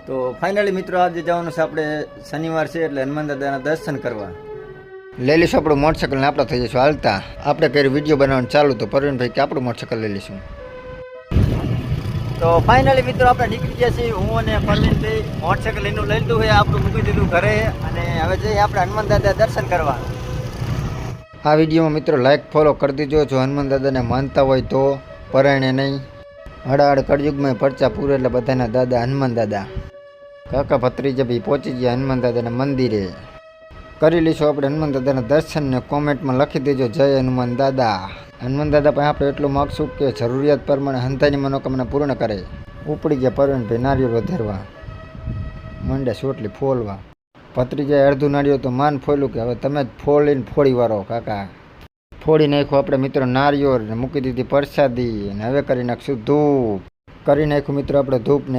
તો ફાઇનલી મિત્રો આજે જવાનું છે આપણે શનિવાર છે એટલે હનુમાન દાદાના દર્શન કરવા. લઈ લઈશું આપણું મોટરસાઇકલ ને આપણે થઈ જઈશું હાલતા. આપણે કરી વિડીયો બનાવવાનું ચાલુ તો પરવીનભાઈ કે આપણું મોટરસાઇકલ લઈ લઈશું. તો ફાઇનલી મિત્રો આપણે નીકળી ગયા છીએ. હું અને પરવીનભાઈ મોટરસાઇકલ એનું લઈ લીધું હોય, આપણું મૂકી દીધું ઘરે અને હવે જઈએ આપણે હનુમાન દાદા દર્શન કરવા. આ વિડીયોમાં મિત્રો લાઈક ફોલો કરી દીજો. જો હનુમાન દાદાને માનતા હોય તો પરાયણે નહીં. હડાહડ કળયુગમાં પરચા પૂરે એટલે બધાના દાદા હનુમાન દાદા. કાકા ભત્રીજા ભાઈ પહોંચી ગયા હનુમાન દાદાના મંદિરે. કરી લઈશું આપણે હનુમાન દાદાના દર્શન ને કોમેન્ટમાં લખી દેજો જય હનુમાન દાદા. હનુમાન દાદા પાસે આપણે એટલું માગશું કે જરૂરિયાત પ્રમાણે હંતાની મનોકામના પૂર્ણ કરે. ઉપડી ગયા પરવીનભાઈ નારિયેળ વધારવા મંડ્યા સોટલી ફોલવા. ભત્રીજાએ અડધું નારિયેળ તો માન ફોલ્યું કે હવે તમે જ ફોલીને ફોડી વાળો કાકા. ફોડી નાખ્યું આપણે મિત્રો નારિયેળ ને મૂકી દીધી પ્રસાદી. અને હવે કરી નાખશું ધૂપ. કરી નાખ્યું મિત્રો આપણે ધૂપ ને